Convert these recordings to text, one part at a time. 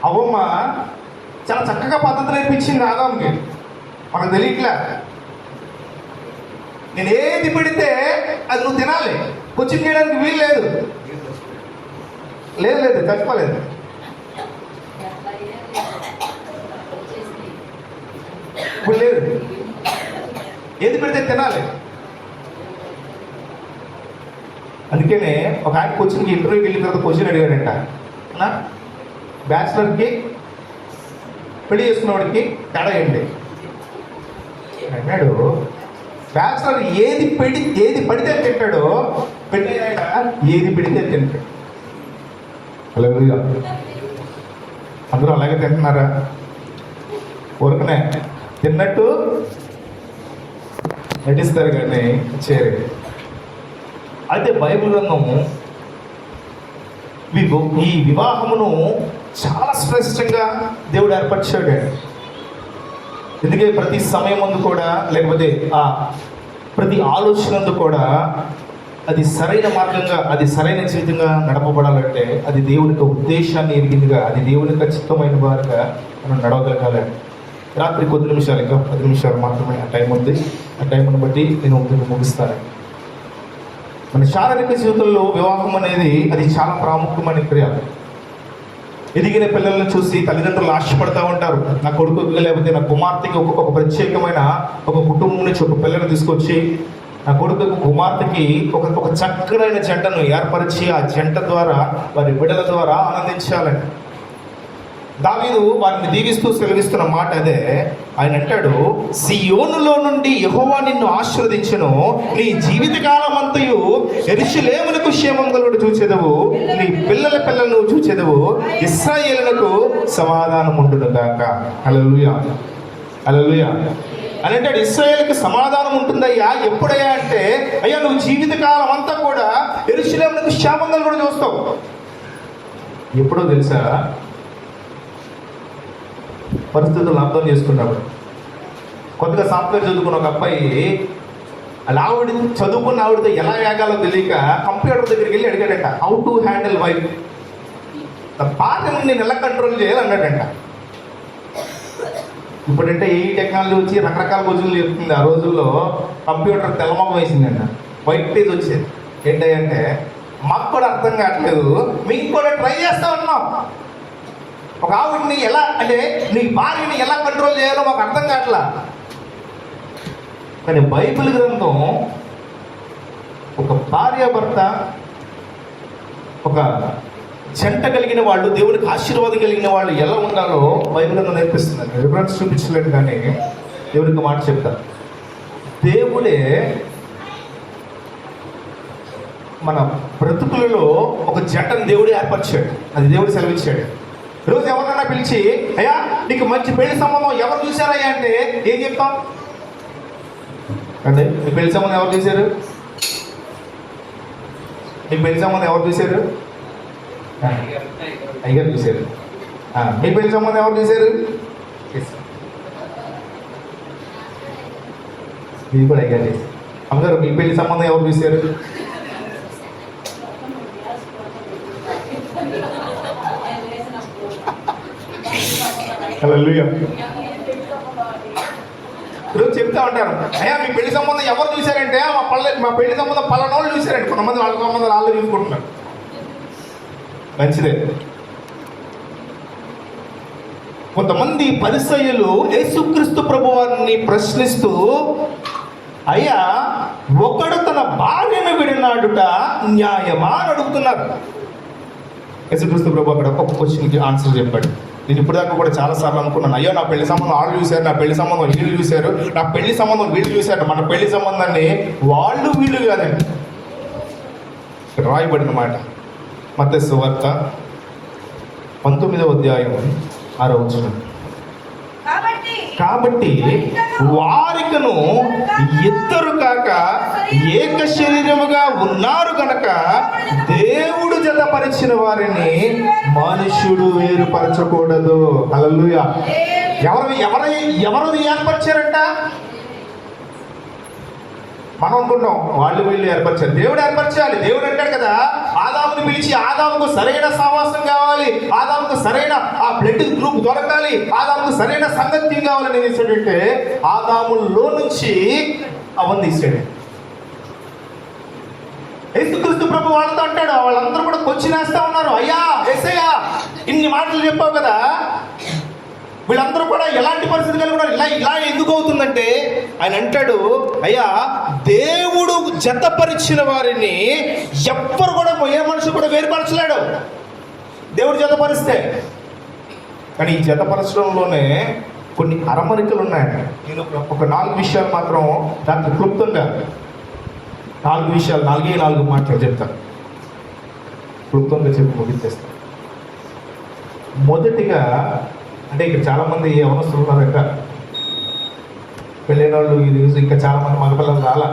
అవ్వమ్మ చాలా చక్కగా పద్ధతి నేర్పించింది ఆదాంకి. మనకు తెలియట్లే. నేను ఏది పెడితే అది నువ్వు తినాలి, కొంచెం చేయడానికి వీలు లేదు. లేదు లేదు చచ్చిపోలేదు. ఇప్పుడు లేదు, ఏది పెడితే తినాలి. అందుకనే ఒక ఆయన క్వశ్చన్కి ఇంటర్వ్యూకి వెళ్ళిన తర్వాత క్వశ్చన్ అడిగాడంట, బ్యాచిలర్కి పెళ్లి చేసుకున్నవాడికి తేడా ఏంటి అన్నాడు. బ్యాచిలర్ ఏది పడితే తింటాడో, పెళ్ళి ఏది పెడితే తింటాడు. హల్లెలూయా. అందరూ అలాగే తింటున్నారా? ఊరకనే తిన్నట్టు నటిస్తారు కానీ చేరే. అయితే బైబిల్ గ్రంథము ఈ వివాహమును చాలా శ్రేష్టంగా దేవుడు ఏర్పరిచాడు. ఎందుకంటే ప్రతి సమయం ముందు కూడా, లేకపోతే ప్రతి ఆలోచన కూడా అది సరైన మార్గంగా, అది సరైన జీవితంగా నడపబడాలంటే అది దేవునికి ఉద్దేశాన్ని ఎరిగిందిగా, అది దేవునికి ఖచ్చితమైన వారుగా మనం నడవగలగాలి. రాత్రి కొద్ది నిమిషాలు, ఇంకా 10 నిమిషాలు మాత్రమే ఆ టైం ఉంది. ఆ టైంను బట్టి నేను ముగిస్తాను. మన శారీరక జీవితంలో వివాహం అనేది అది చాలా ప్రాముఖ్యమైన క్రియ. ఎదిగిన పిల్లలను చూసి తల్లిదండ్రులు ఆశపడతా ఉంటారు. నా కొడుకు లేకపోతే నా కుమార్తెకి ఒక ప్రత్యేకమైన ఒక కుటుంబం నుంచి ఒక పిల్లని తీసుకొచ్చి నా కొడుకు కుమార్తెకి ఒక చక్కనైన జంటను ఏర్పరిచి ఆ జంట ద్వారా, వారి బిడ్డల ద్వారా ఆనందించాలని దావీదు వారిని దీవిస్తూ సెలవిస్తున్న మాట అదే. ఆయన అంటాడు, సియోనులో నుండి యెహోవా నిన్ను ఆశీర్వదించును, నీ జీవితకాలం అంతయు యెరూషలేమునకు క్షేమం కలుగుట చూచెదవు, నీ పిల్లల పిల్లలను చూచెదవు, ఇశ్రాయేలునకు సమాధానం ఉండును గాక. హల్లెలూయా, హల్లెలూయా అని అంటాడు. ఇశ్రాయేలుకి సమాధానం ఉంటుందయ్యా. ఎప్పుడయ్యా అంటే, అయ్యా నువ్వు జీవితకాలం అంతా కూడా యెరూషలేమునకు క్షేమం కలుగుట చూస్తావు. ఎప్పుడో తెలుసా? పరిస్థితులను అర్థం చేసుకున్నాడు. కొత్తగా సాఫ్ట్వేర్ చదువుకున్న ఒక అబ్బాయి ఆవిడ చదువుకున్న ఆవిడతో ఎలా వేగాలో తెలియక కంప్యూటర్ దగ్గరికి వెళ్ళి అడిగాడంట, హౌ టు హ్యాండిల్ వైఫ్, భార్యను నేను ఎలా కంట్రోల్ చేయాలన్నాడంట. ఇప్పుడంటే ఈ టెక్నాలజీ వచ్చి రకరకాల రోజులు చెప్తుంది. ఆ రోజుల్లో కంప్యూటర్ తెల్లమొక్క వేసిందంట, వైట్ పేజ్ వచ్చేది. ఏంటంటే మాకు కూడా అర్థం కావట్లేదు, మీకు కూడా ట్రై చేస్తా ఉన్నాం. ఒక ఆవిడ్ని ఎలా అంటే నీ భార్యని ఎలా కంట్రోల్ చేయాలో మాకు అర్థం కావట్లా. కానీ బైబిల్ గ్రంథం ఒక భార్యాభర్త, ఒక జంట కలిగిన వాళ్ళు, దేవునికి ఆశీర్వాదం కలిగిన వాళ్ళు ఎలా ఉండాలో బైబిల్ గ్రంథం నేర్పిస్తుంది. రిఫరెన్స్ చూపించలేదు కానీ దేవునికి మాట చెప్తారు. దేవుడే మన బ్రతుకులలో ఒక జంటను దేవుడు ఏర్పరిచాడు. అది దేవుడు సెలవిచ్చాడు. ఈరోజు ఎవరన్నా పిలిచి, అయ్యా నీకు మంచి పెళ్లి సంబంధం ఎవరు చూశారయ్యా అంటే ఏం చెప్తాం? అంటే మీ పెళ్లి సంబంధం ఎవరు చూశారు? మీ పెళ్లి సంబంధం ఎవరు చూశారు? అయ్యగారు చూశారు. మీ పెళ్లి సంబంధం ఎవరు చూశారు? ఇది కూడా అయ్యగారు చేశారు. అమ్మగారు మీ పెళ్లి సంబంధం ఎవరు చూశారు? హల్లెలూయా. ఈరోజు చెప్తా ఉంటారు, అయ్యా మీ పెళ్లి సంబంధం ఎవరు చూశారంటే మా పెళ్లి సంబంధం పలానోళ్ళు చూశారండి. కొంతమంది వాళ్ళ సంబంధం వాళ్ళు చూసుకుంటున్నారు. మంచిదే. కొంతమంది పరిసయ్యులు యేసుక్రీస్తు ప్రభువారిని ప్రశ్నిస్తూ, అయ్యా ఒకడు తన భార్యను విడినాడుట న్యాయమా అని అడుగుతున్నారు. యేసుక్రీస్తు ప్రభు అక్కడ ఒక క్వశ్చన్కి ఆన్సర్ చెప్పాడు. నేను ఇప్పుడు దాకా కూడా చాలాసార్లు అనుకున్నాను, అయ్యో నా పెళ్లి సంబంధం వాళ్ళు చూశారు, నా పెళ్లి సంబంధం వీళ్ళు చూశారు, నా పెళ్లి సంబంధం వీళ్ళు చూశారు. మన పెళ్లి సంబంధాన్ని వాళ్ళు వీళ్ళు కాదండి. రాయబడిన మాట మత్తయి సువార్త 19వ అధ్యాయం 6వ వచనం. కాబట్టి వారికను ఇద్దరు కాక ఏక శరీరముగా ఉన్నారు కనుక దేవుడు జతపరిచిన వారిని మనుషుడు వేరుపరచకూడదు. హల్లెలూయా. ఎవరు ఏర్పరిచారంట? మనం అనుకుంటాం వాళ్ళు వీళ్ళు ఏర్పరచాలి, దేవుడు ఏర్పరచాలి. దేవుడు అంటాడు కదా, ఆదాముని పిలిచి ఆదాముకు సరైన సహవాసం కావాలి, ఆదాముకు సరైన ఆ బ్లడ్ గ్రూప్ దొరకాలి, ఆదాముకు సరైన సంగతి కావాలని ఏం చేశాడంటే ఆదాములో నుంచి అవన్నీ తీసాడు. యేసుక్రీస్తు ప్రభు వాళ్ళతో అంటాడు, వాళ్ళందరూ కూడా కొచ్చినేస్తా ఉన్నారు, అయ్యా యేసయ్యా ఇన్ని మాటలు చెప్పావు కదా, వీళ్ళందరూ కూడా ఎలాంటి పరిస్థితి కలిగి ఉన్నారు, ఇలా ఎందుకు అవుతుందంటే ఆయన అంటాడు, అయ్యా దేవుడు జతపరిచిన వారిని ఎవ్వరు కూడా ఏ మనిషి కూడా వేరుపరచలేడు, దేవుడు జతపరిస్తే. కానీ ఈ జతపరచడంలోనే కొన్ని అరమరికలు ఉన్నాయి. నేను ఒక 4 విషయాలు మాత్రం దాంట్లో క్లుప్తంగా 4 విషయాలు 4 మాటలు చెప్తాను, క్లుప్తంగా చెప్పి ముగించేస్తాను. మొదటిగా అంటే ఇక్కడ చాలామంది యవనస్తులు ఉన్నారు, ఇంకా పెళ్ళైన వాళ్ళు ఇది ఇంకా చాలామంది మగపిల్లలు రాలా.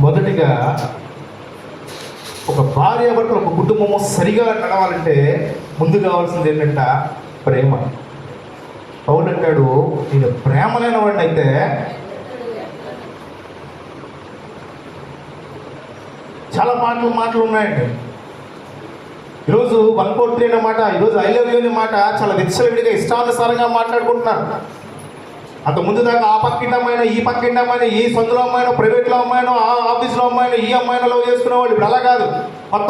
మొదటిగా ఒక భార్య భర్తలు ఒక కుటుంబము సరిగా నడవాలంటే ముందు కావాల్సింది ఏంటంటే ప్రేమ. పౌలు అంటాడు, నేను ప్రేమ లేని వాడిని అయితే చాలా మాటలు ఉన్నాయండి. ఈరోజు 143 అనే మాట, ఈరోజు ఐ లవ్ యూ అనే మాట చాలా విచ్చలవిడిగా ఇష్టానుసారంగా మాట్లాడుకుంటున్నారు. అంత ముందు దాకా ఆ పక్కింటమ్మాయినో ఈ పక్కింటమ్మాయినో ఈ సందులో అమ్మాయినో ప్రైవేట్లో అమ్మాయినో ఆ ఆఫీస్లో అమ్మాయినో ఈ అమ్మాయినో లవ్ చేసుకునే వాళ్ళు ఇప్పుడు అలా కాదు.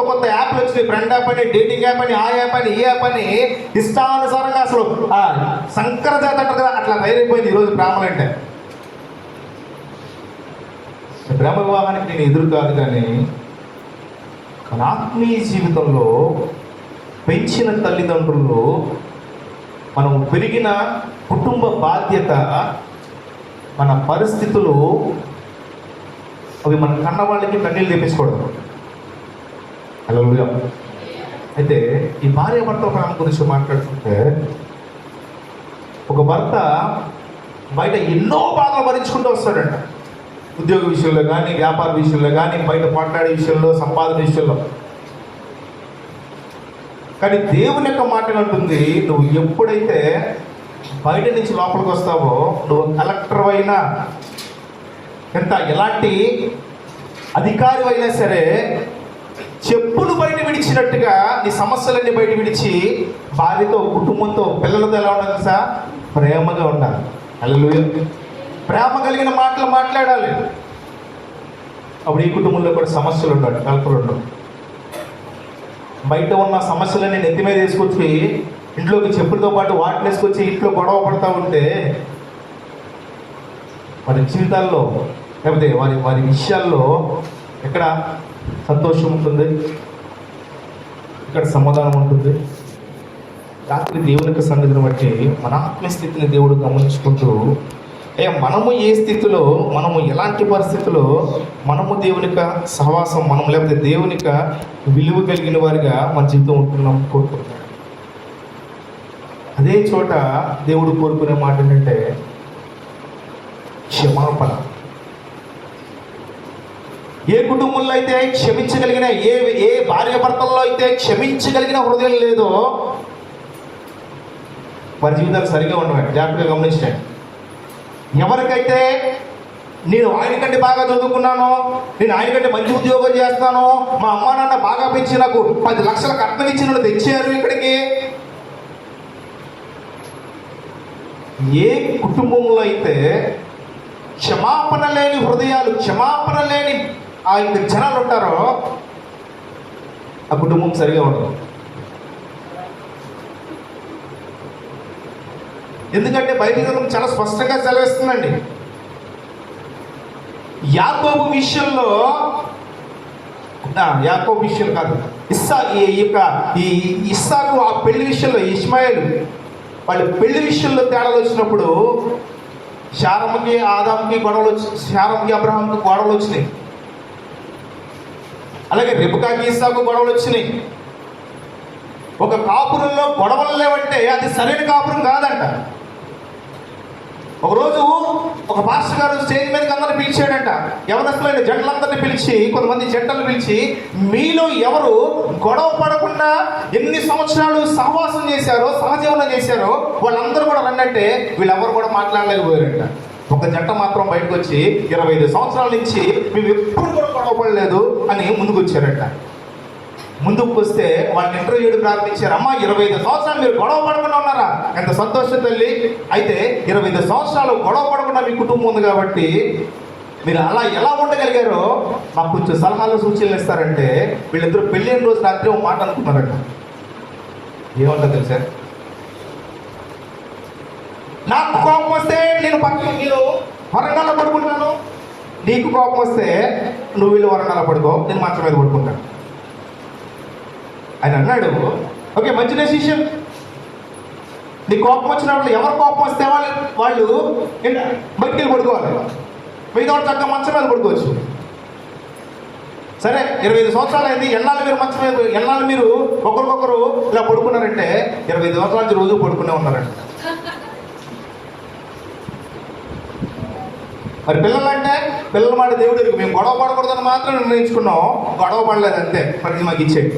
కొత్త యాప్లు వచ్చినాయి, ఫ్రెండ్ యాప్ అని, డేటింగ్ యాప్ అని, ఆ యాప్ అని, ఈ యాప్ అని ఇష్టానుసారంగా అసలు సంకర జాత అంటారు కదా, అట్లా తయారైపోయింది ఈరోజు ప్రేమలంటే. ప్రేమ వివాహానికి నేను ఎదురు కాదు, కానీ మన ఆత్మీయ జీవితంలో పెంచిన తల్లిదండ్రులు, మనం పెరిగిన కుటుంబ బాధ్యత, మన పరిస్థితులు అవి మన కన్న వాళ్ళకి కన్నీళ్ళు తెప్పించకూడదు. హల్లెలూయా. అయితే ఈ భార్య భర్త ప్రేమ గురించి మాట్లాడుతుంటే, ఒక భర్త బయట ఎన్నో బాధలు భరించుకుంటూ వస్తాడంట, ఉద్యోగ విషయంలో కానీ, వ్యాపార విషయంలో కానీ, బయట మాట్లాడే విషయంలో, సంపాదన విషయంలో. కానీ దేవుని యొక్క మాట అంటుంది, నువ్వు ఎప్పుడైతే బయట నుంచి లోపలికి వస్తావో, నువ్వు కలెక్టర్ అయినా, ఎలాంటి అధికారి అయినా సరే, చెప్పులు బయట విడిచినట్టుగా నీ సమస్యలన్నీ బయట విడిచి భార్యతో, కుటుంబంతో, పిల్లలతో ఎలా ఉండాలి తెలుసా? ప్రేమగా ఉండాలి. హల్లెలూయా. ప్రేమ కలిగిన మాటలు మాట్లాడాలి. అప్పుడు ఈ కుటుంబంలో కూడా సమస్యలు ఉండాలి, కలపలు ఉండవు. బయట ఉన్న సమస్యలన్నీ నెత్తి మీద వేసుకొచ్చి ఇంట్లోకి చెప్పులతో పాటు వాటిని వేసుకొచ్చి ఇంట్లో గొడవ పడతా ఉంటే వారి జీవితాల్లో, లేకపోతే వారి విషయాల్లో ఎక్కడ సంతోషం ఉంటుంది, ఇక్కడ సమాధానం ఉంటుంది. రాత్రి దేవుని యొక్క సన్నిధిని బట్టి మన ఆత్మస్థితిని దేవుడు గమనించుకుంటూ, మనము ఏ స్థితిలో, మనము ఎలాంటి పరిస్థితుల్లో మనము దేవుని యొక్క సహవాసం, మనం లేకపోతే దేవుని యొక్క విలువ కలిగిన వారిగా మన జీవితం ఉంటున్నాం కోరుకుంటున్నాం. అదే చోట దేవుడు కోరుకునే మాట ఏంటంటే క్షమాపణ. ఏ కుటుంబంలో అయితే క్షమించగలిగిన, ఏ భార్య భర్తల్లో అయితే క్షమించగలిగిన హృదయం లేదో వారి జీవితాలు సరిగా ఉండవు. జాగ్రత్తగా గమనించండి. ఎవరికైతే నేను ఆయనకంటే బాగా చదువుకున్నాను, నేను ఆయనకంటే మంచి ఉద్యోగం చేస్తాను, మా అమ్మా నాన్న బాగా పెంచి నాకు 10 లక్షల కట్నం ఇచ్చిన వాళ్ళు తెచ్చారు ఇక్కడికి, ఏ కుటుంబంలో అయితే క్షమాపణ లేని హృదయాలు, క్షమాపణ లేని ఆ యొక్క జనాలు ఉంటారో ఆ కుటుంబం సరిగా ఉండదు. ఎందుకంటే బైబిల్ గ్రంథం చాలా స్పష్టంగా సెలవిస్తుందండి. యాకోబు విషయంలో కాదు, ఇస్సాకు ఆ పెళ్లి విషయంలో, ఇష్మాయేలు వాళ్ళ పెళ్లి విషయంలో తేడాలు వచ్చినప్పుడు శారముకి ఆదాముకి గొడవలు వచ్చి, శారముకి అబ్రహాంకి గొడవలు వచ్చినాయి. అలాగే రెబెకాకి ఇస్సాకు గొడవలు వచ్చినాయి. ఒక కాపురంలో గొడవలు లేవంటే అది సరైన కాపురం కాదంట. ఒకరోజు ఒక పాస్టర్ గారు స్టేజ్ మీదకి అందరిని పిలిచాడంట. యవనస్తులైన జంటలందరినీ పిలిచి, కొంతమంది జంటలు పిలిచి, మీలో ఎవరు గొడవ పడకుండా ఎన్ని సంవత్సరాలు సహవాసం చేశారో, సహజీవనం చేశారో వాళ్ళందరూ కూడా రన్నంటే వీళ్ళెవరు కూడా మాట్లాడలేకపోయారంట. ఒక జంట మాత్రం బయటకు వచ్చి 25 సంవత్సరాల నుంచి మేము ఎప్పుడు కూడా గొడవ పడలేదు అని ముందుకు వచ్చారంట. ముందుకు వస్తే వాళ్ళని ఇంటర్వ్యూ ప్రారంభించారు. అమ్మా, 25 సంవత్సరాలు మీరు గొడవ పడకుండా ఉన్నారా? ఎంత సంతోషం తల్లి. అయితే 25 సంవత్సరాలు గొడవ పడకుండా మీ కుటుంబం ఉంది కాబట్టి మీరు అలా ఎలా ఉండగలిగారో మాకు కొంచెం సలహాలు సూచనలు ఇస్తారంటే, వీళ్ళిద్దరూ పెళ్ళైన రోజు రాత్రి ఒక మాట అనుకున్నారంట. ఏమంటారు తెలుసా? నాకు కోపం వస్తే నేను వరండాలో పడుకుంటాను, నీకు కోపం వస్తే నువ్వు వీళ్ళు వరండాలో పడుకో, నేను మంచం మీద పడుకుంటాను. ఆయన అన్నాడు, ఓకే, మంచి డెసిషన్. నీ కోపం వచ్చినప్పుడు ఎవరు కోపం వస్తే వాళ్ళు బయటికి పడుకోవాలి, మిగతా చక్కగా మంచం మీద పడుకోవచ్చు. సరే, 25 సంవత్సరాలు అయింది, ఎన్నాళ్ళు మీరు ఒకరికొకరు ఇలా పడుకున్నారంటే 25 సంవత్సరాల నుంచి రోజు పడుకునే ఉన్నారంట. మరి పిల్లల మాట దేవుడికి మేము గొడవ పడకూడదని మాత్రం నిర్ణయించుకున్నాం, గొడవ పడలేదు అంతే, మరి మాకు ఇచ్చేది.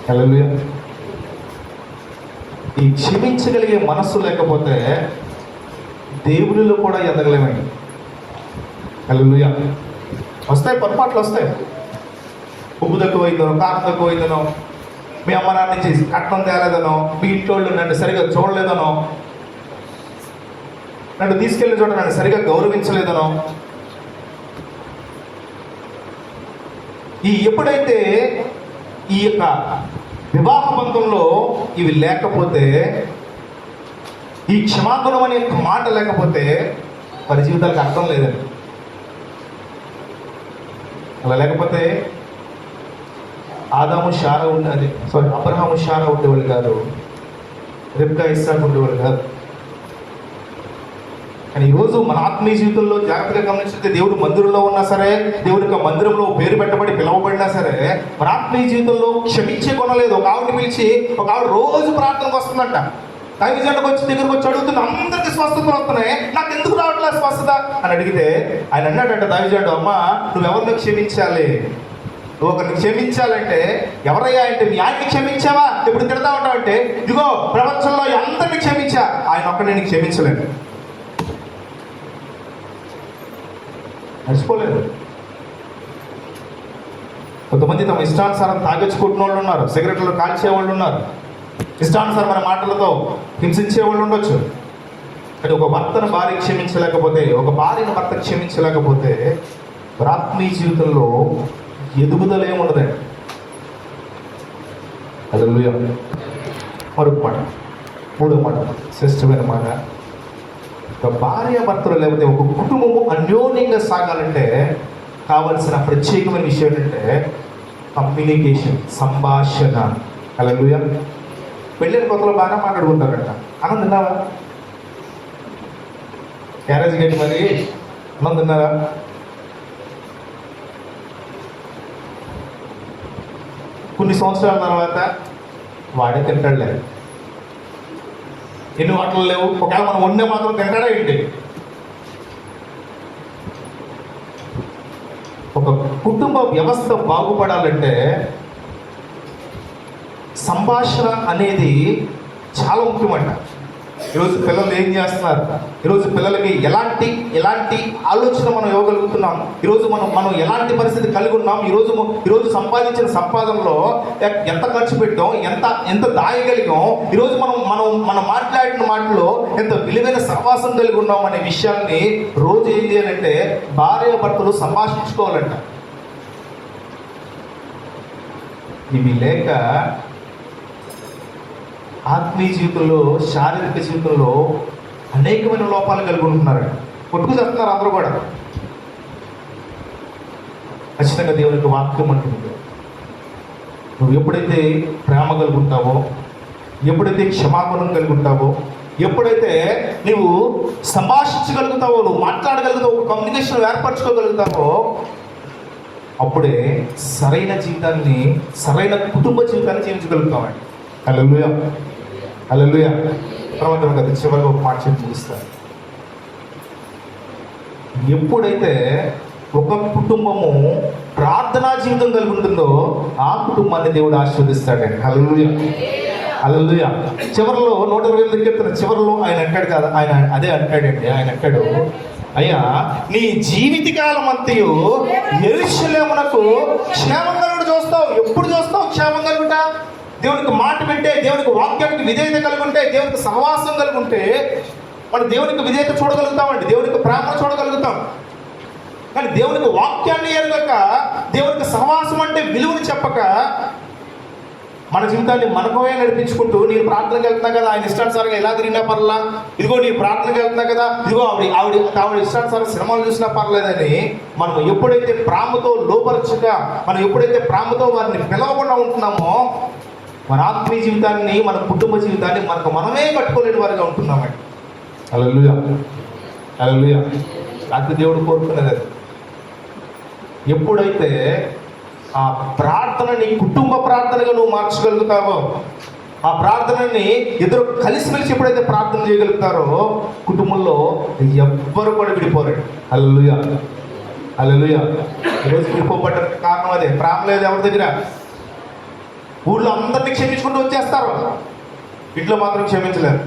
హల్లెలూయా. ఈ క్షమించగలిగే మనస్సు లేకపోతే దేవునిలో కూడా ఎదగలేమండి. హల్లెలూయా. వస్తాయి, పొరపాట్లు వస్తాయి. ఉప్పు తక్కువైందనో, కారం తక్కువైందనో, మీ అమ్మ నాన్న నుంచి కట్నం తేలేదనో, మీ ఇంట్లో నన్ను సరిగా చూడలేదనో, నన్ను తీసుకెళ్ళిన చోట నన్ను సరిగా గౌరవించలేదనో, ఎప్పుడైతే ఈ యొక్క వివాహ బంధంలో ఇవి లేకపోతే, ఈ క్షమాగుణం అనే మాట లేకపోతే వారి జీవితాలకు అర్థం లేదండి. అలా లేకపోతే అబ్రహాము శారా ఉండేవాళ్ళు కాదు, రిబ్కా ఇస్సాకు ఉండేవాళ్ళు కాదు. కానీ ఈరోజు మన ఆత్మీయ జీవితంలో జాగ్రత్తగా గమనించితే, దేవుడు మందిరంలో ఉన్నా సరే, దేవుడి యొక్క మందిరంలో పేరు పెట్టబడి పిలవబడినా సరే, మన ఆత్మీయ జీవితంలో క్షమించే కొనలేదు. ఒక ఆవిడని పిలిచి, ఒక ఆవిడ రోజు ప్రార్థనకు వస్తుందంట. దైవజనుడికి వచ్చి దగ్గరకు వచ్చి అడుగుతుంది, అందరికీ స్వస్థతలు వస్తున్నాయి, నాకు ఎందుకు రావట్లేదు స్వస్థత అని అడిగితే ఆయన అన్నాడంట దైవజనుడు, అమ్మ, నువ్వెవరిని క్షమించాలి? నువ్వు ఒకరిని క్షమించాలంటే ఎవరయ్యా అంటే, మీ ఆయన్ని క్షమించావా? ఇప్పుడు తిడతా ఉంటావు అంటే, ఇదిగో ప్రపంచంలో అందరినీ క్షమించా, ఆయన ఒక్కడిని నేను క్షమించలేదు. మర్చిపోలేదు. కొంతమంది తమ ఇష్టానుసారం తాగించుకుంటున్న వాళ్ళు ఉన్నారు, సిగరెట్లు కాల్చే వాళ్ళు ఉన్నారు, ఇష్టానుసారమైన మాటలతో హింసించే వాళ్ళు ఉండొచ్చు. కానీ ఒక భర్తను భార్య క్షమించలేకపోతే, ఒక భార్యను భర్త క్షమించలేకపోతే ఆత్మీయ జీవితంలో ఎదుగుదల ఏముండదండి. హల్లెలూయా. మరొక మాట, మూడో మాట, శ్రేష్టమైన మాట. ఒక భార్య భర్తలు లేకపోతే ఒక కుటుంబము అన్యోన్యంగా సాగాలంటే కావలసిన ప్రత్యేకమైన విషయం ఏంటంటే కమ్యూనికేషన్, సంభాషణ. హల్లెలూయా. పెళ్ళిన కొత్తలో బాగా మాట్లాడుకుంటారంట. అన్నం తిన్నావా? క్యారేజ్ గట్టి మరి అన్నం తిన్నారా? కొన్ని సంవత్సరాల తర్వాత వాడే తింటాడులే, ఎన్ని వాటలు లేవు, ఒకవేళ మనం వండే మాత్రం తింటాడా ఏంటి? ఒక కుటుంబ వ్యవస్థ బాగుపడాలంటే సంభాషణ అనేది చాలా ముఖ్యమంట. ఈరోజు పిల్లలు ఏం చేస్తున్నారు? ఈరోజు పిల్లలకి ఎలాంటి ఆలోచన మనం ఇవ్వగలుగుతున్నాం? ఈరోజు మనం ఎలాంటి పరిస్థితి కలిగి ఉన్నాం? ఈరోజు సంపాదించిన సంపాదనలో ఎంత ఖర్చు పెట్టాం, ఎంత దాయగలిగాం, ఈరోజు మనం మాట్లాడిన మాటలో ఎంత విలువైన సహవాసం కలిగి ఉన్నాం అనే విషయాన్ని రోజు ఏం చేయాలంటే భార్య భర్తలు సంభాషించుకోవాలంట. ఇవి లేక ఆత్మీయ జీవితంలో, శారీరక జీవితంలో అనేకమైన లోపాలు కలిగి ఉంటున్నారు. కొట్టుకు చెప్తున్నారు అందరూ కూడా. ఖచ్చితంగా దేవుని యొక్క వాక్యం అంటుంది, నువ్వు ఎప్పుడైతే ప్రేమ కలిగి ఉంటావో, ఎప్పుడైతే క్షమాగుణం కలిగి ఉంటావో, ఎప్పుడైతే నువ్వు సంభాషించగలుగుతావో, నువ్వు మాట్లాడగలుగుతావు, ఒక కమ్యూనికేషన్ ఏర్పరచుకోగలుగుతావో, అప్పుడే సరైన జీవితాన్ని, సరైన కుటుంబ జీవితాన్ని జీవించగలుగుతామండి. హల్లెలూయా. హల్లెలూయా. తర్వాత కదా చివరిగా ఒక మాట చెప్పి ముగిస్తారు. ఎప్పుడైతే ఒక కుటుంబము ప్రార్థనా జీవితం కలిగి ఉంటుందో ఆ కుటుంబాన్ని దేవుడు ఆశీర్వదిస్తాడండి. హల్లెలూయా, హల్లెలూయా. చివరిలో 128 కీర్తన చివరిలో ఆయన అంటాడు కదా, ఆయన అదే అంటాడండి. ఆయన అంటాడు, అయ్యా నీ జీవితకాలం అంతయు యెరూషలేమునకు క్షేమం కలుగుట చూస్తావు. ఎప్పుడు చూస్తావు క్షేమం కలుగుట? దేవునికి మాట వింటే, దేవునికి వాక్యానికి విధేయత కలిగి ఉంటే, దేవునికి సహవాసం కలిగి ఉంటే మనం దేవునికి విధేయత చూడగలుగుతామండి, దేవునికి ప్రేమ చూడగలుగుతాం. కానీ దేవునికి వాక్యాన్ని ఎరగక, దేవునికి సహవాసం అంటే విలువని చెప్పక మన జీవితాన్ని మనమే నడిపించుకుంటూ, నేను ప్రార్థనకి వెళ్తున్నా కదా, ఆయన ఇష్టానుసారంగా ఎలా తిరిగినా పర్లా, ఇదిగో నేను ప్రార్థనకి వెళ్తున్నా కదా, ఇదిగో ఆవిడ ఇష్టానుసారం సినిమాలు చూసినా పర్లేదని మనం ఎప్పుడైతే ప్రేమతో లోపరచక, మనం ఎప్పుడైతే ప్రేమతో వారిని పిలవకుండా ఉంటున్నామో మన ఆత్మీయ జీవితాన్ని, మన కుటుంబ జీవితాన్ని మనమే కట్టుకోలేని వారిగా ఉంటున్నామండి. హల్లెలూయా, హల్లెలూయా. అది దేవుడు కోరుకున్నది. అది ఎప్పుడైతే ఆ ప్రార్థనని కుటుంబ ప్రార్థనగా నువ్వు మార్చగలుగుతావో, ఆ ప్రార్థనని ఇద్దరు కలిసిమెలిసి ఎప్పుడైతే ప్రార్థన చేయగలుగుతారో కుటుంబంలో ఎవ్వరు కూడా విడిపోరండి. హల్లెలూయా, హల్లెలూయా. ఈరోజు విడిపోబడ్డానికి కారణం అదే, ప్రేమ లేదు ఎవరి దగ్గర. ఊళ్ళో అందరినీ క్షమించుకుంటూ వచ్చేస్తారు, ఇంట్లో మాత్రం క్షమించలేరు.